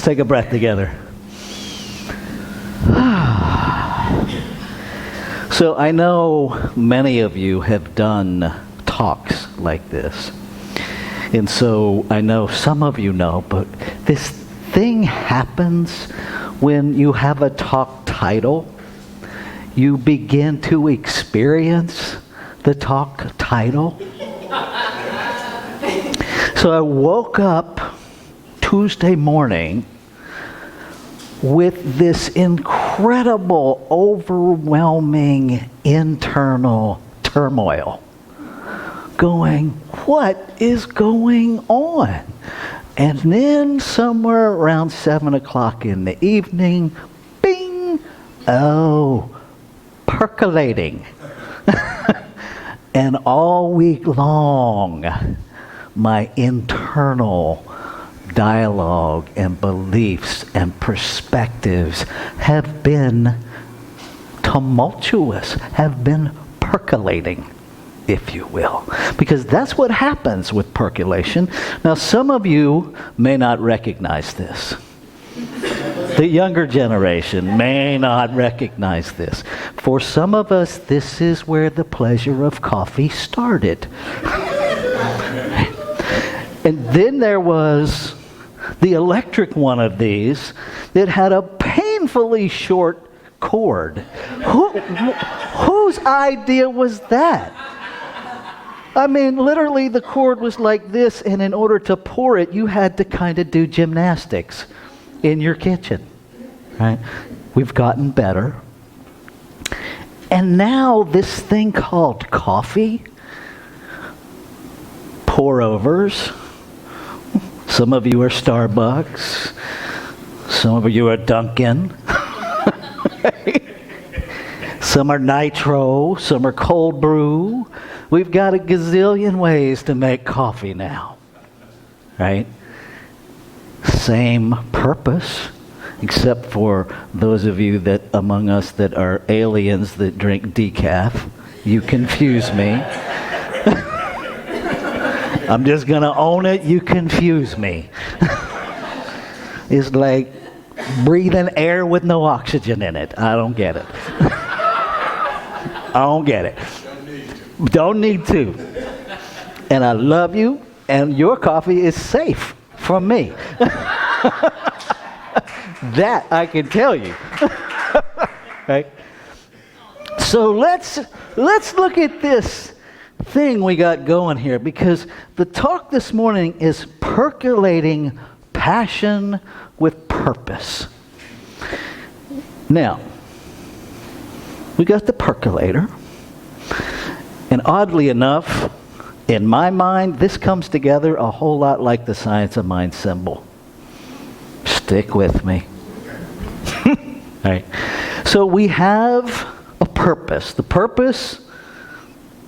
take a breath together. So I know many of you have done talks like this. And so I know some of you know, but this thing happens when you have a talk title. You begin to experience the talk title. So I woke up Tuesday morning with this incredible, overwhelming internal turmoil. Going, what is going on? And then somewhere around 7 o'clock in the evening, bing, oh, percolating. And all week long, my internal dialogue and beliefs and perspectives have been tumultuous, have been percolating, if you will. Because that's what happens with percolation. Now, some of you may not recognize this. The younger generation may not recognize this. For some of us, this is where the pleasure of coffee started. And then there was the electric one of these that had a painfully short cord. Whose idea was that? I mean, literally the cord was like this, and in order to pour it, you had to kind of do gymnastics in your kitchen, right? We've gotten better. And now this thing called coffee, pour-overs. Some of you are Starbucks. Some of you are Dunkin'. Some are nitro. Some are cold brew. We've got a gazillion ways to make coffee now, right? Same purpose, except for those of you that among us that are aliens that drink decaf. You confuse me. I'm just going to own it. You confuse me. It's like breathing air with no oxygen in it. I don't get it. I don't get it. Don't need to. And I love you, and your coffee is safe from me. That I can tell you. Right? So let's look at this thing we got going here, because the talk this morning is percolating passion with purpose. Now, we got the percolator, and oddly enough, in my mind, this comes together a whole lot like the science of mind symbol. Stick with me. Right. So we have a purpose. The purpose,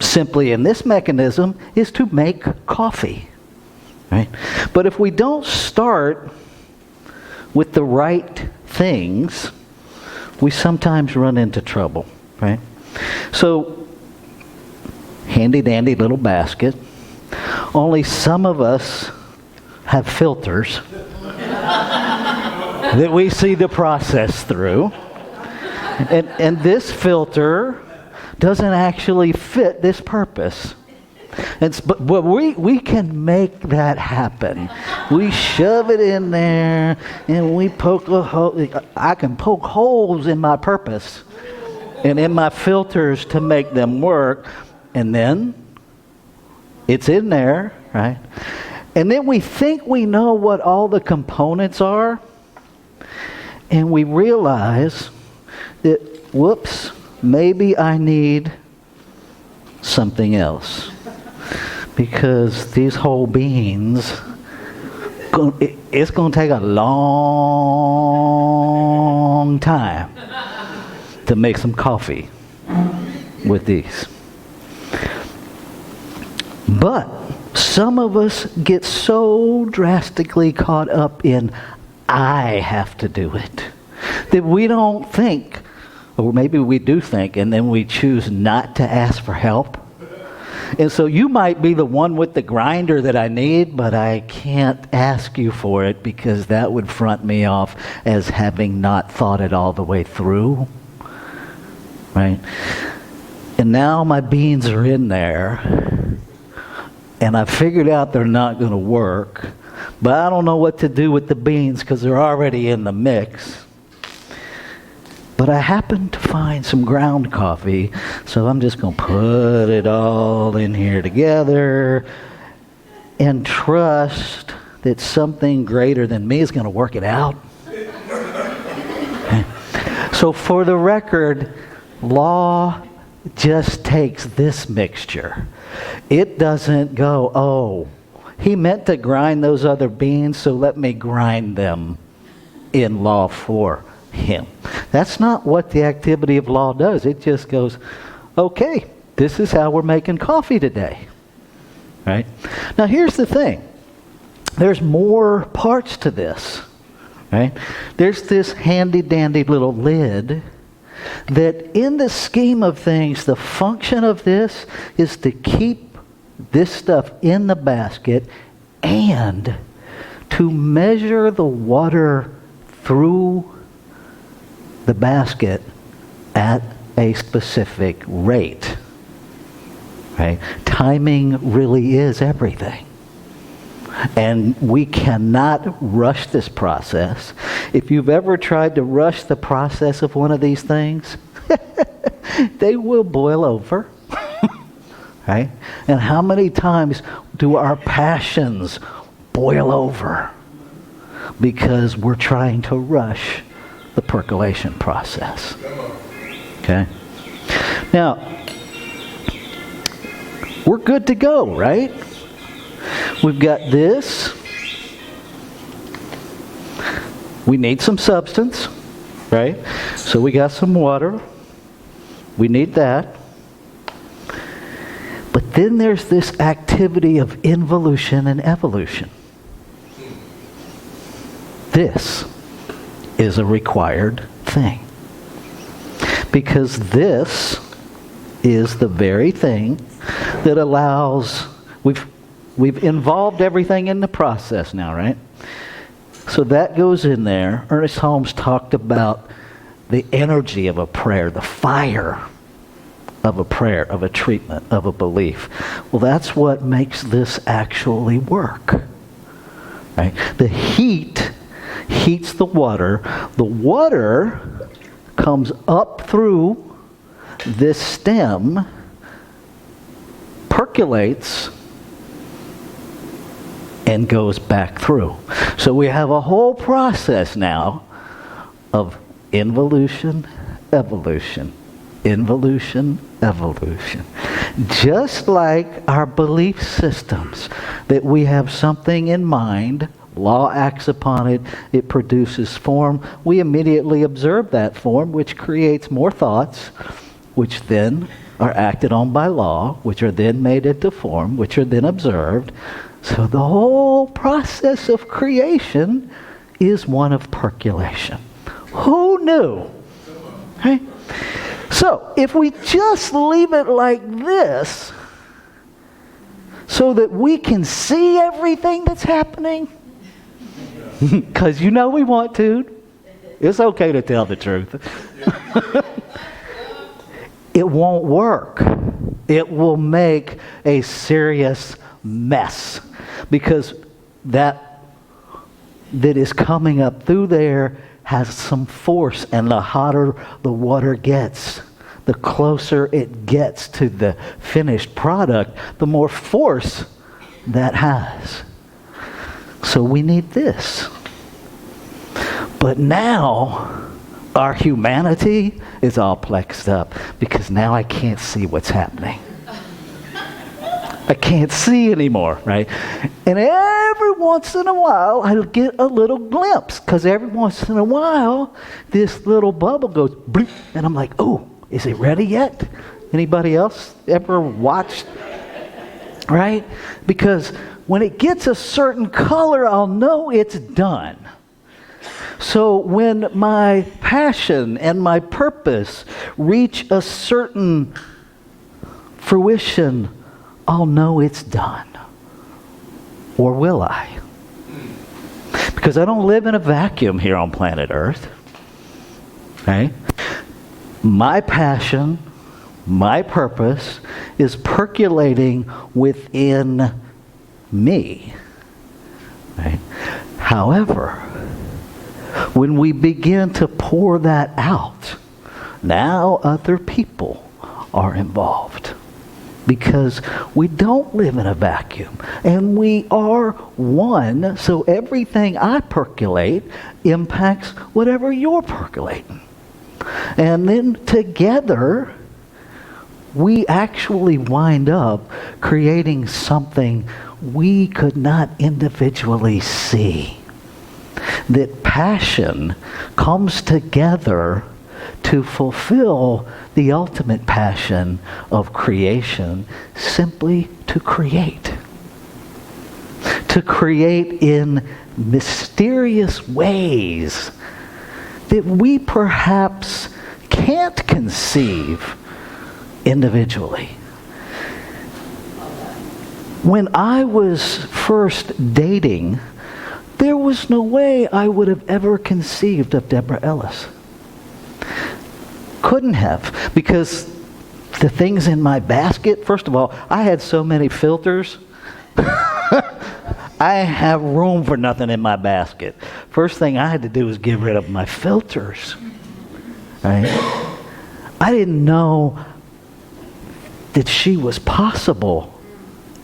simply in this mechanism, is to make coffee. Right? But if we don't start with the right things, we sometimes run into trouble. Right? So, handy dandy little basket. Only some of us have filters that we see the process through. And this filter doesn't actually fit this purpose. But we can make that happen. We shove it in there, and we poke a hole. I can poke holes in my purpose and in my filters to make them work. And then it's in there, right? And then we think we know what all the components are, and we realize that, whoops, maybe I need something else. Because these whole beans, it's going to take a long time to make some coffee with these. But some of us get so drastically caught up in, I have to do it, that we don't think, or maybe we do think, and then we choose not to ask for help. And so you might be the one with the grinder that I need, but I can't ask you for it because that would front me off as having not thought it all the way through. Right? And now my beans are in there, and I figured out they're not going to work, but I don't know what to do with the beans because they're already in the mix. But I happened to find some ground coffee, so I'm just going to put it all in here together and trust that something greater than me is going to work it out. So for the record, law just takes this mixture. It doesn't go, oh, he meant to grind those other beans, so let me grind them in law for him. That's not what the activity of law does. It just goes, okay, this is how we're making coffee today. Right? Now here's the thing. There's more parts to this. Right? There's this handy dandy little lid that in the scheme of things, the function of this is to keep this stuff in the basket and to measure the water through the basket at a specific rate. Right? Timing really is everything. And we cannot rush this process. If you've ever tried to rush the process of one of these things, they will boil over. Right? And how many times do our passions boil over because we're trying to rush the percolation process? Okay? Now, we're good to go, right? We've got this. We need some substance, right? So we got some water. We need that. But then there's this activity of involution and evolution. This is a required thing. Because this is the very thing that allows, we've involved everything in the process now, right? So that goes in there. Ernest Holmes talked about the energy of a prayer, the fire of a prayer, of a treatment, of a belief. Well, that's what makes this actually work. Right? The heat heats the water. The water comes up through this stem, percolates, and goes back through. So we have a whole process now of involution, evolution, involution, evolution. Just like our belief systems, that we have something in mind, law acts upon it, it produces form, we immediately observe that form, which creates more thoughts, which then are acted on by law, which are then made into form, which are then observed. So the whole process of creation is one of percolation. Who knew? Okay? So if we just leave it like this, so that we can see everything that's happening, because you know we want to. It's okay to tell the truth. It won't work. It will make a serious mess, because that is coming up through there has some force, and the hotter the water gets, the closer it gets to the finished product, the more force that has. So we need this. But now our humanity is all plexed up, because now I can't see what's happening. I can't see anymore, right? And every once in a while, I'll get a little glimpse, because every once in a while, this little bubble goes bloop, and I'm like, oh, is it ready yet? Anybody else ever watched? Right? Because when it gets a certain color, I'll know it's done. So when my passion and my purpose reach a certain fruition I'll know it's done. Or will I? Because I don't live in a vacuum here on planet Earth. Okay? My passion, my purpose is percolating within me. Right? However, when we begin to pour that out, now other people are involved. Because we don't live in a vacuum. And we are one, so everything I percolate impacts whatever you're percolating. And then together, we actually wind up creating something we could not individually see. That passion comes together to fulfill the ultimate passion of creation, simply to create. To create in mysterious ways that we perhaps can't conceive individually. When I was first dating, there was no way I would have ever conceived of Deborah Ellis. Couldn't have, because the things in my basket, first of all, I had so many filters. I have room for nothing in my basket. First thing I had to do was get rid of my filters. Right? I didn't know that she was possible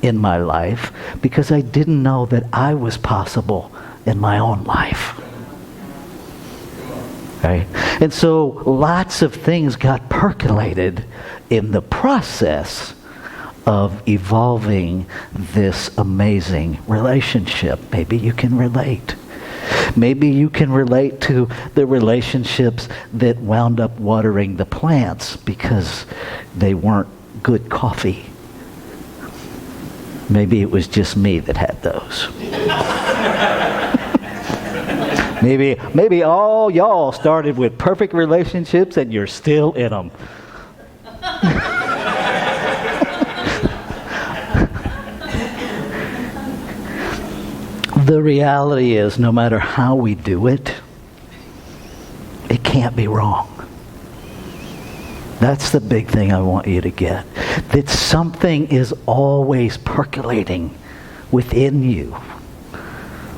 in my life because I didn't know that I was possible in my own life. Right? And so lots of things got percolated in the process of evolving this amazing relationship. Maybe you can relate. Maybe you can relate to the relationships that wound up watering the plants because they weren't good coffee. Maybe it was just me that had those. Maybe all y'all started with perfect relationships and you're still in them. The reality is, no matter how we do it, it can't be wrong. That's the big thing I want you to get. That something is always percolating within you.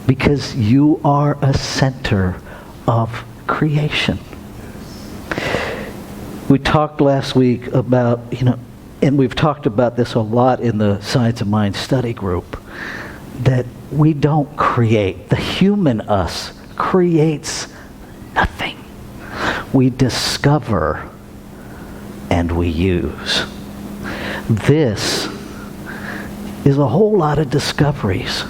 Because you are a center of creation. We talked last week about, and we've talked about this a lot in the Science of Mind study group, that we don't create. The human us creates nothing. We discover and we use. This is a whole lot of discoveries.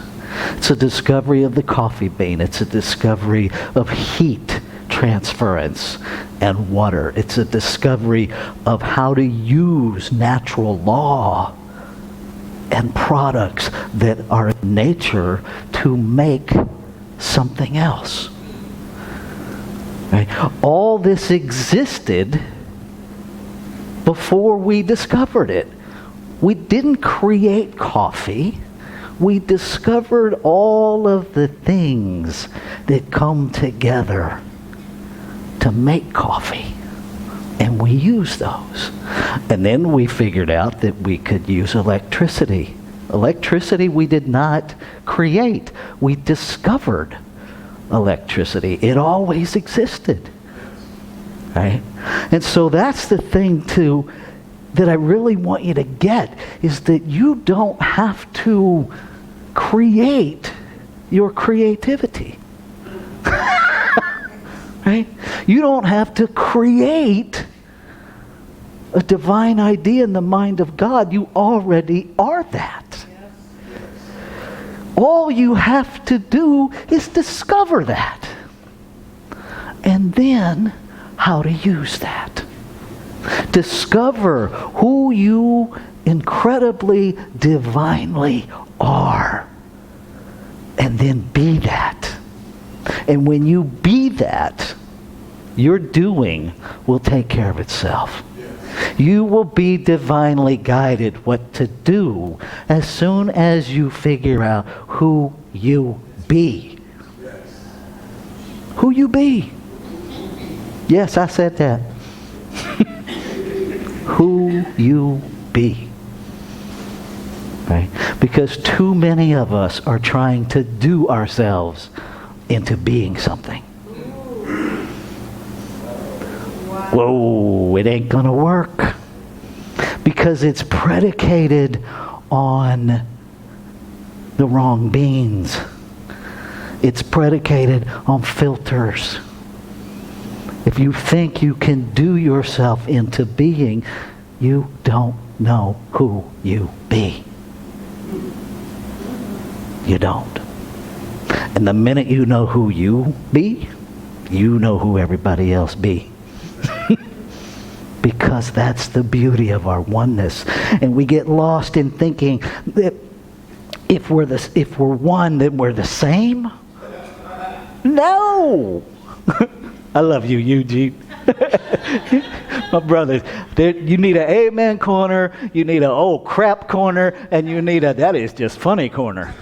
It's a discovery of the coffee bean. It's a discovery of heat transference and water. It's a discovery of how to use natural law and products that are in nature to make something else. Right? All this existed before we discovered it. We didn't create coffee. We discovered all of the things that come together to make coffee. And we use those. And then we figured out that we could use electricity. Electricity we did not create. We discovered electricity. It always existed. Right? And so that's the thing that I really want you to get, is that you don't have to create your creativity. Right? You don't have to create a divine idea in the mind of God. You already are that. All you have to do is discover that. And then how to use that. Discover who you incredibly, divinely are. And then be that. And when you be that, your doing will take care of itself. You will be divinely guided what to do as soon as you figure out who you be. Who you be. Yes, I said that. Who you be. Right? Because too many of us are trying to do ourselves into being something. Whoa, it ain't gonna work. Because it's predicated on the wrong beans. It's predicated on filters. If you think you can do yourself into being, you don't know who you be. You don't. And the minute you know who you be, you know who everybody else be. Because that's the beauty of our oneness. And we get lost in thinking that if we're one, then we're the same. No! I love you, Eugene. My brothers, you need an amen corner, you need an oh crap corner, and you need a that is just funny corner.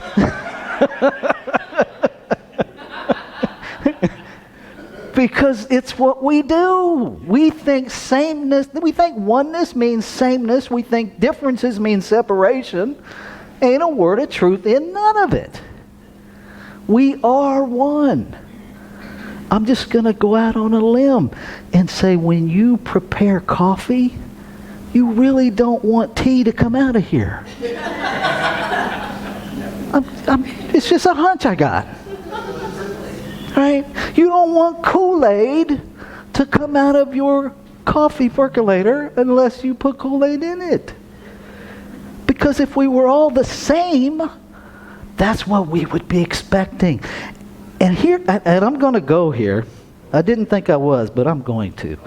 Because it's what we do. We think sameness, we think oneness means sameness, we think differences mean separation. Ain't a word of truth in none of it. We are one. I'm just going to go out on a limb and say when you prepare coffee, you really don't want tea to come out of here. It's just a hunch I got. Right? You don't want Kool-Aid to come out of your coffee percolator unless you put Kool-Aid in it. Because if we were all the same, that's what we would be expecting. And here, and I'm going to go here. I didn't think I was, but I'm going to.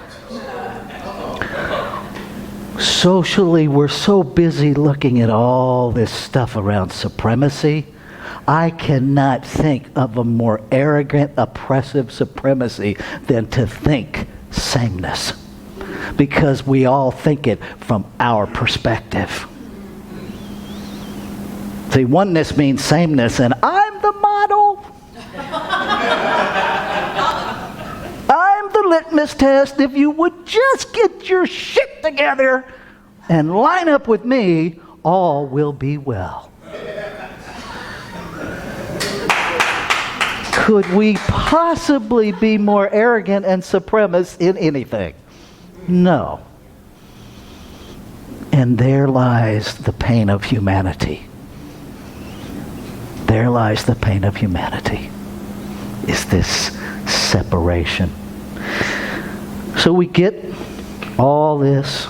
Socially, we're so busy looking at all this stuff around supremacy. I cannot think of a more arrogant, oppressive supremacy than to think sameness. Because we all think it from our perspective. See, oneness means sameness, and I'm the model. I'm the litmus test. If you would just get your shit together and line up with me, all will be well. Could we possibly be more arrogant and supremacist in anything? No. And there lies the pain of humanity. There lies the pain of humanity. Is this separation. So we get all this,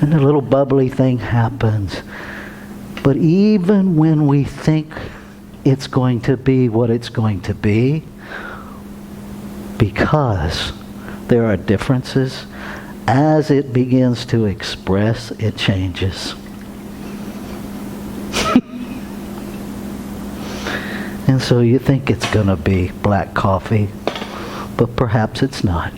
and the little bubbly thing happens. But even when we think it's going to be what it's going to be, because there are differences, as it begins to express, it changes. And so you think it's going to be black coffee, but perhaps it's not.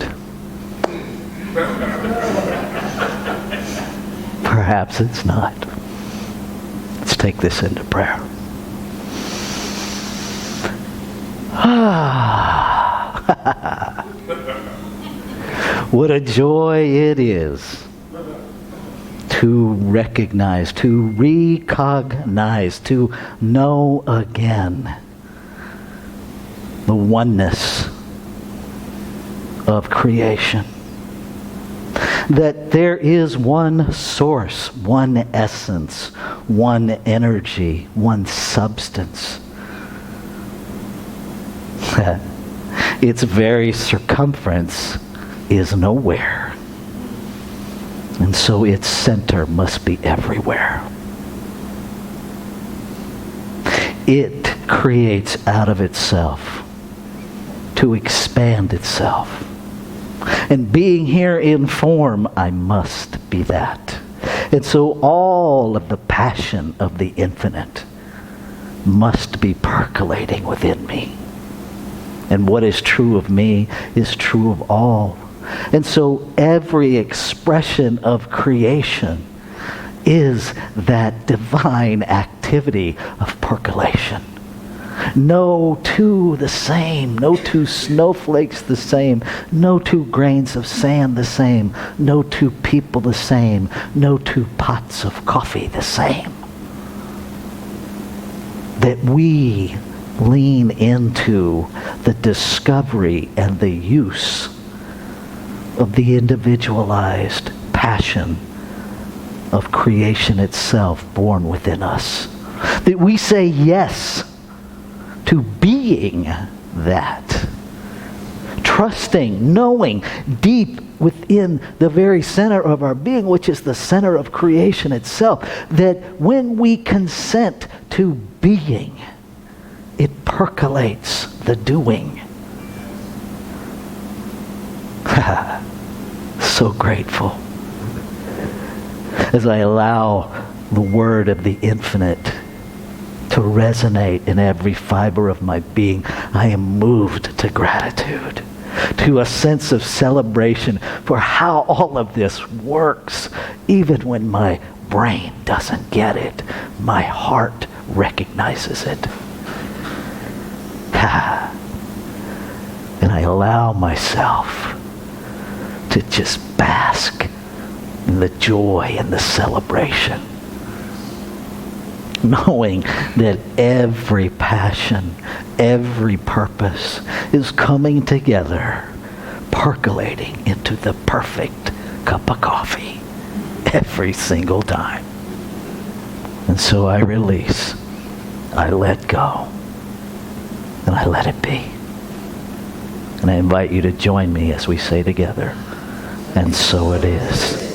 Perhaps it's not. Let's take this into prayer. What a joy it is to recognize, to recognize, to know again the oneness of creation. That there is one source, one essence, one energy, one substance. Its very circumference is nowhere. And so its center must be everywhere. It creates out of itself to expand itself. And being here in form, I must be that. And so all of the passion of the infinite must be percolating within me. And what is true of me is true of all. And so every expression of creation is that divine activity of percolation. No two the same, no two snowflakes the same, no two grains of sand the same, no two people the same, no two pots of coffee the same. That we lean into the discovery and the use of the individualized passion of creation itself born within us. That we say yes to being that. Trusting, knowing deep within the very center of our being, which is the center of creation itself, that when we consent to being, it percolates the doing. So grateful. As I allow the word of the infinite to resonate in every fiber of my being, I am moved to gratitude, to a sense of celebration for how all of this works. Even when my brain doesn't get it, my heart recognizes it. And I allow myself to just bask in the joy and the celebration, knowing that every passion, every purpose is coming together, percolating into the perfect cup of coffee every single time. And so I release, I let go, and I let it be. And I invite you to join me as we say together, and so it is.